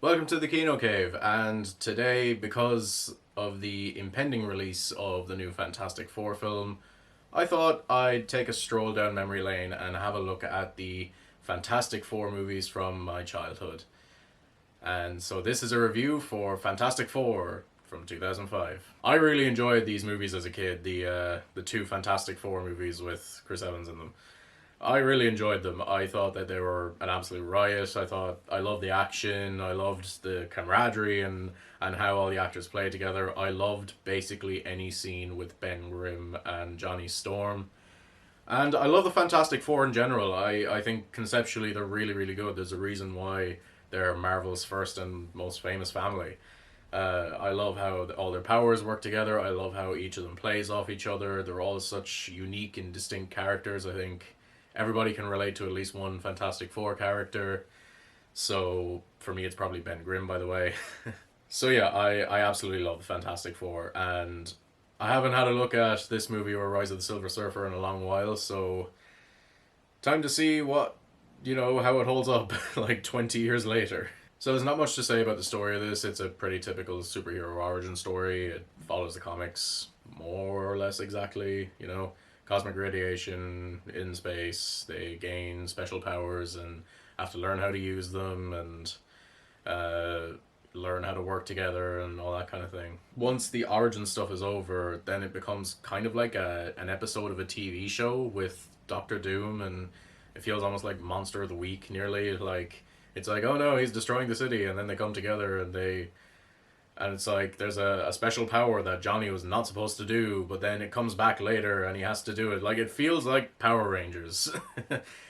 Welcome to the Kino Cave, and today, because of the impending release of the new Fantastic Four film, I thought I'd take a stroll down memory lane and have a look at the Fantastic Four movies from my childhood. And so this is a review for Fantastic Four from 2005. I really enjoyed these movies as a kid, the two Fantastic Four movies with Chris Evans in them. I really enjoyed them. I thought that they were an absolute riot. I loved the action. I loved the camaraderie and how all the actors played together. I loved basically any scene with Ben Grimm and Johnny Storm. And I love the Fantastic Four in general. I think conceptually they're really, really good. There's a reason why they're Marvel's first and most famous family. I love how all their powers work together. I love how each of them plays off each other. They're all such unique and distinct characters. I think everybody can relate to at least one Fantastic Four character. So for me, it's probably Ben Grimm, by the way. So yeah, I absolutely love the Fantastic Four, and I haven't had a look at this movie or Rise of the Silver Surfer in a long while. So time to see how it holds up like 20 years later. So there's not much to say about the story of this. It's a pretty typical superhero origin story. It follows the comics more or less exactly, cosmic radiation in space. They gain special powers and have to learn how to use them and uh, learn how to work together and all that kind of thing. Once the origin stuff is over, then it becomes kind of like an episode of a TV show with Doctor Doom, and it feels almost like Monster of the Week nearly. Like it's like, oh no, he's destroying the city, and then they come together and it's like there's a special power that Johnny was not supposed to do, but then it comes back later and he has to do it. Like it feels like Power Rangers,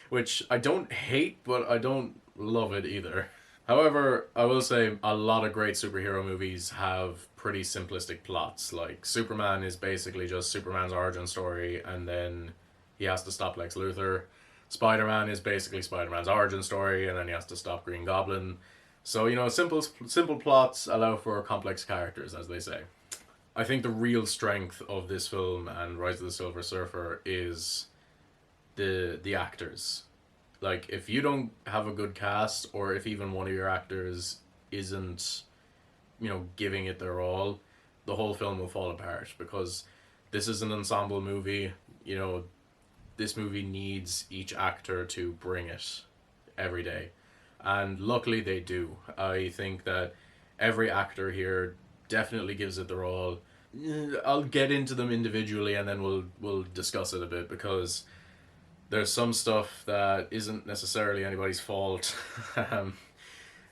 which I don't hate, but I don't love it either. However, I will say a lot of great superhero movies have pretty simplistic plots. Like Superman is basically just Superman's origin story, and then he has to stop Lex Luthor. Spider Man is basically Spider Man's origin story, and then he has to stop Green Goblin. So simple plots allow for complex characters, as they say. I think the real strength of this film and Rise of the Silver Surfer is the actors. Like if you don't have a good cast, or if even one of your actors isn't, giving it their all, the whole film will fall apart because this is an ensemble movie. This movie needs each actor to bring it every day, and luckily they do. I think that every actor here definitely gives it their all. I'll get into them individually, and then we'll discuss it a bit because there's some stuff that isn't necessarily anybody's fault.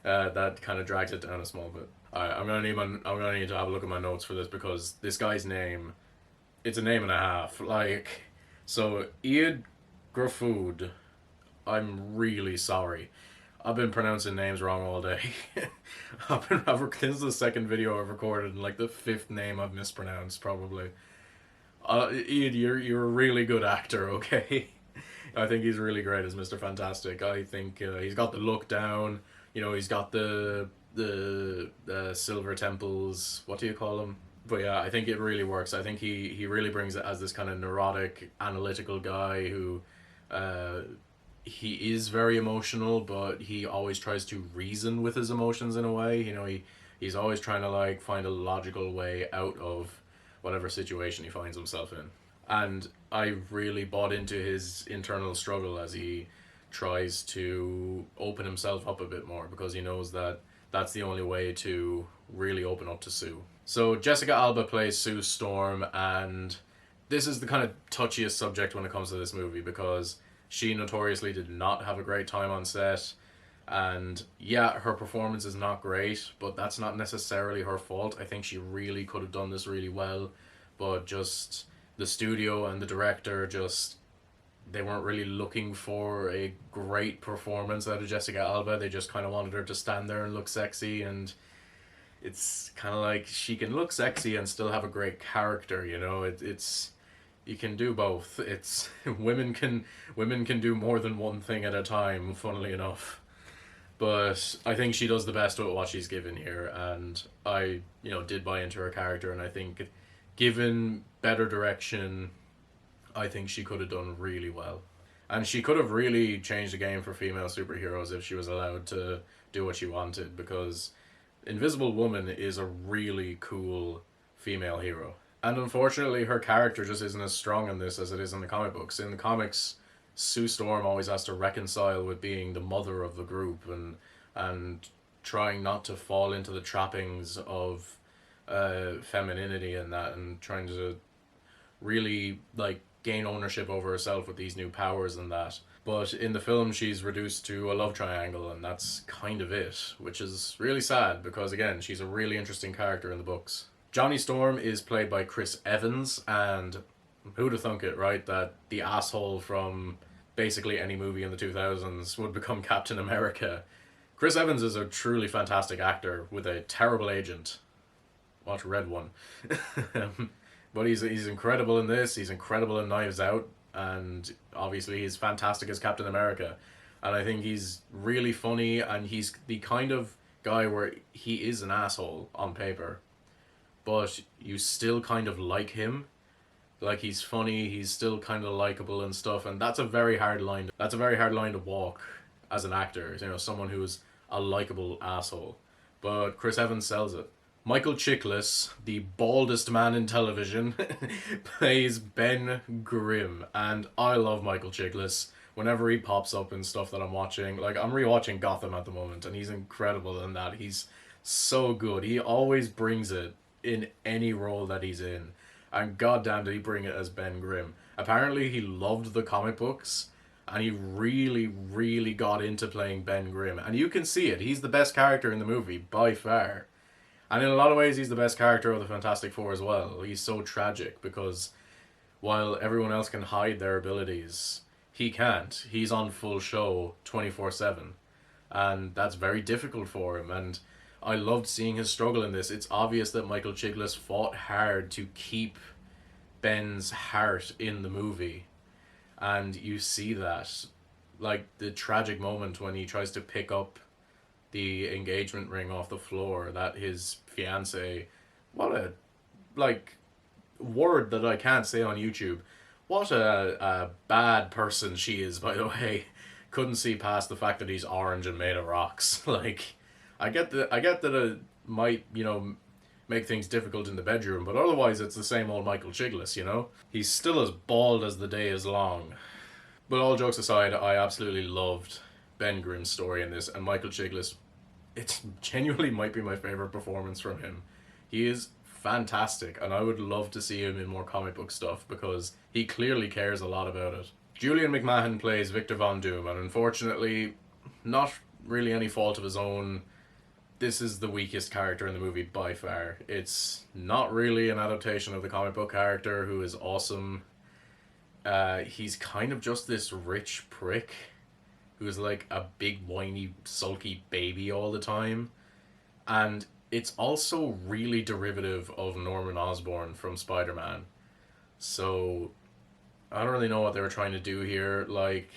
That kind of drags it down a small bit. I'm gonna need to have a look at my notes for this because this guy's name, it's a name and a half. Like, so Iad Grafood, I'm really sorry. I've been pronouncing names wrong all day. This is the second video I've recorded, and like the fifth name I've mispronounced probably. Iad, you're a really good actor, okay? I think he's really great as Mister Fantastic. I think he's got the look down. He's got the silver temples. What do you call them? But yeah, I think it really works. I think he really brings it as this kind of neurotic, analytical guy who uh, he is very emotional, but he always tries to reason with his emotions in a way. He's always trying to like find a logical way out of whatever situation he finds himself in. And I really bought into his internal struggle as he tries to open himself up a bit more because he knows that that's the only way to really open up to Sue. So Jessica Alba plays Sue Storm, and this is the kind of touchiest subject when it comes to this movie because she notoriously did not have a great time on set. And yeah, her performance is not great, but that's not necessarily her fault. I think she really could have done this really well, but just the studio and the director just they weren't really looking for a great performance out of Jessica Alba. They just kind of wanted her to stand there and look sexy, and it's kind of like she can look sexy and still have a great character. It's you can do both. It's women can do more than one thing at a time. Funnily enough, but I think she does the best with what she's given here, and I did buy into her character, and I think given better direction, I think she could have done really well. And she could have really changed the game for female superheroes if she was allowed to do what she wanted, because Invisible Woman is a really cool female hero. And unfortunately, her character just isn't as strong in this as it is in the comic books. In the comics, Sue Storm always has to reconcile with being the mother of the group, and trying not to fall into the trappings of femininity and that, and trying to really like gain ownership over herself with these new powers and that. But in the film, she's reduced to a love triangle, and that's kind of it, which is really sad because, again, she's a really interesting character in the books. Johnny Storm is played by Chris Evans, and who'd have thunk it, right? That the asshole from basically any movie in the 2000s would become Captain America. Chris Evans is a truly fantastic actor with a terrible agent. Watch Red One. But he's incredible in this. He's incredible in Knives Out, and obviously he's fantastic as Captain America. And I think he's really funny, and he's the kind of guy where he is an asshole on paper, but you still kind of like him. Like, he's funny, he's still kind of likable and stuff, and that's a very hard line. That's a very hard line to walk as an actor. You know, someone who's a likable asshole. But Chris Evans sells it. Michael Chiklis, the baldest man in television, plays Ben Grimm, and I love Michael Chiklis. Whenever he pops up in stuff that I'm watching, like I'm rewatching Gotham at the moment, and he's incredible in that. He's so good. He always brings it in any role that he's in, and goddamn did he bring it as Ben Grimm. Apparently he loved the comic books, and he really, really got into playing Ben Grimm, and you can see it. He's the best character in the movie by far. And in a lot of ways, he's the best character of the Fantastic Four as well. He's so tragic because while everyone else can hide their abilities, he can't. He's on full show 24/7. And that's very difficult for him. And I loved seeing his struggle in this. It's obvious that Michael Chiklis fought hard to keep Ben's heart in the movie. And you see that. Like the tragic moment when he tries to pick up the engagement ring off the floor that his fiance, what a like word that I can't say on YouTube, what a bad person she is, by the way. Couldn't see past the fact that he's orange and made of rocks. Like, I get that it might, you know, make things difficult in the bedroom, but otherwise it's the same old Michael Chiklis, you know. He's still as bald as the day is long. But all jokes aside, I absolutely loved Ben Grimm's story in this, and Michael Chiklis, it genuinely might be my favorite performance from him. He is fantastic, and I would love to see him in more comic book stuff because he clearly cares a lot about it. Julian McMahon plays Victor Von Doom, and unfortunately, not really any fault of his own, this is the weakest character in the movie by far. It's not really an adaptation of the comic book character who is awesome. He's kind of just this rich prick who's like a big whiny sulky baby all the time, and it's also really derivative of Norman Osborn from Spider-Man. So I don't really know what they were trying to do here. Like,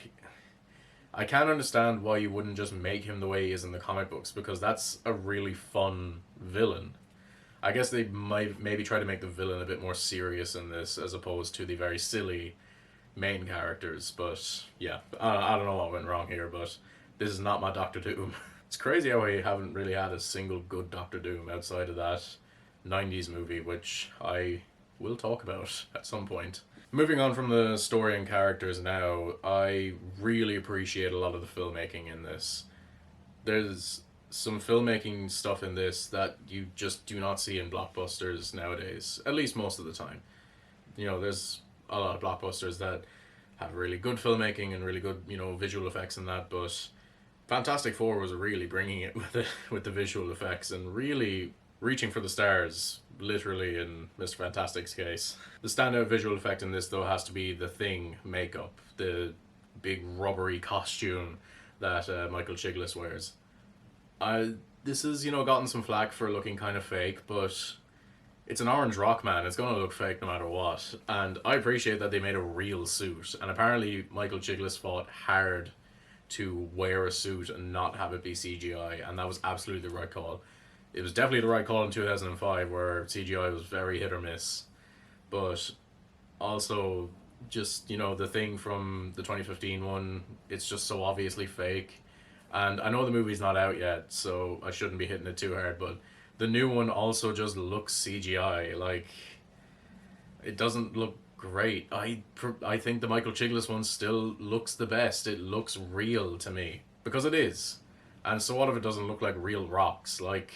I can't understand why you wouldn't just make him the way he is in the comic books, because that's a really fun villain. I guess they might maybe try to make the villain a bit more serious in this as opposed to the very silly main characters, but yeah, I don't know what went wrong here, but this is not my Doctor Doom. It's crazy how we haven't really had a single good Doctor Doom outside of that 90s movie, which I will talk about at some point. Moving on from the story and characters now, I really appreciate a lot of the filmmaking in this. There's some filmmaking stuff in this that you just do not see in blockbusters nowadays, at least most of the time. You know, there's a lot of blockbusters that have really good filmmaking and really good, you know, visual effects and that, but Fantastic Four was really bringing it with the visual effects and really reaching for the stars, literally in Mr. Fantastic's case. The standout visual effect in this, though, has to be the Thing makeup, the big rubbery costume that Michael Chiklis wears. This has, you know, gotten some flack for looking kind of fake, but it's an orange rock, man. It's going to look fake no matter what. And I appreciate that they made a real suit. And apparently Michael Chiklis fought hard to wear a suit and not have it be CGI. And that was absolutely the right call. It was definitely the right call in 2005 where CGI was very hit or miss. But also, just, you know, the Thing from the 2015 one, it's just so obviously fake. And I know the movie's not out yet, so I shouldn't be hitting it too hard, but the new one also just looks CGI. Like, it doesn't look great. I think the Michael Chiklis one still looks the best. It looks real to me because it is. And so what if it doesn't look like real rocks? Like,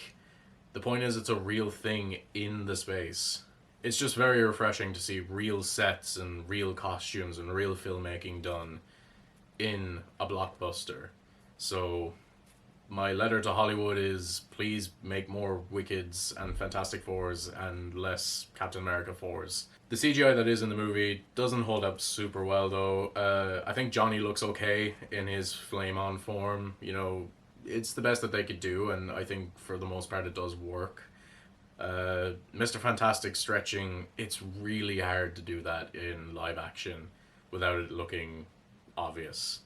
the point is it's a real thing in the space. It's just very refreshing to see real sets and real costumes and real filmmaking done in a blockbuster. So my letter to Hollywood is please make more Wickeds and Fantastic Fours and less Captain America fours. The CGI that is in the movie doesn't hold up super well though. I think Johnny looks okay in his flame on form. You know, it's the best that they could do, and I think for the most part it does work. Mr. Fantastic stretching, it's really hard to do that in live action without it looking obvious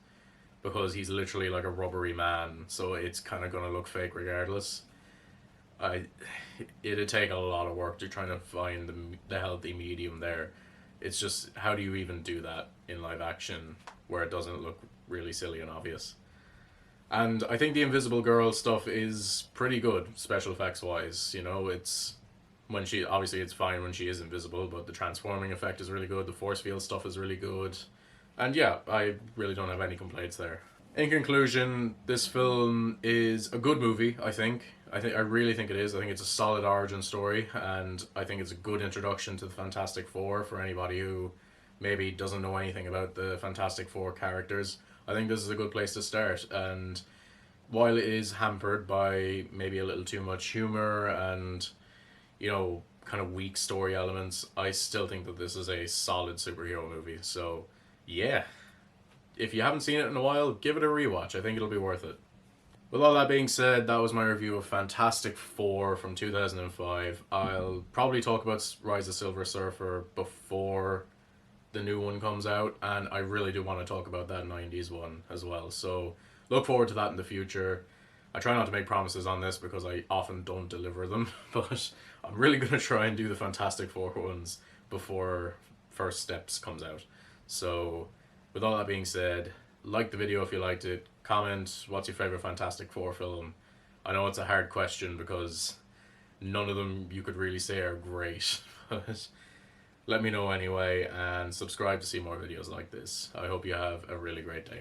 because he's literally like a rubbery man, so it's kind of gonna look fake regardless. I It'd take a lot of work to try to find the healthy medium there. It's just how do you even do that in live action where it doesn't look really silly and obvious? And I think the Invisible Girl stuff is pretty good special effects wise. You know, it's when she obviously it's fine when she is invisible, but the transforming effect is really good. The force field stuff is really good, and yeah, I really don't have any complaints there. In conclusion, this film is a good movie. I really think it is. I think it's a solid origin story, and I think it's a good introduction to the Fantastic Four for anybody who maybe doesn't know anything about the Fantastic Four characters. I think this is a good place to start, and while it is hampered by maybe a little too much humor and kind of weak story elements, I still think that this is a solid superhero movie. So, yeah, if you haven't seen it in a while, give it a rewatch. I think it'll be worth it. With all that being said, that was my review of Fantastic Four from 2005. I'll probably talk about Rise of Silver Surfer before the new one comes out, and I really do want to talk about that 90s one as well. So, look forward to that in the future. I try not to make promises on this because I often don't deliver them, but I'm really going to try and do the Fantastic Four ones before First Steps comes out. So, with all that being said, like the video if you liked it, comment what's your favorite Fantastic Four film. I know it's a hard question because none of them you could really say are great, but let me know anyway and subscribe to see more videos like this. I hope you have a really great day.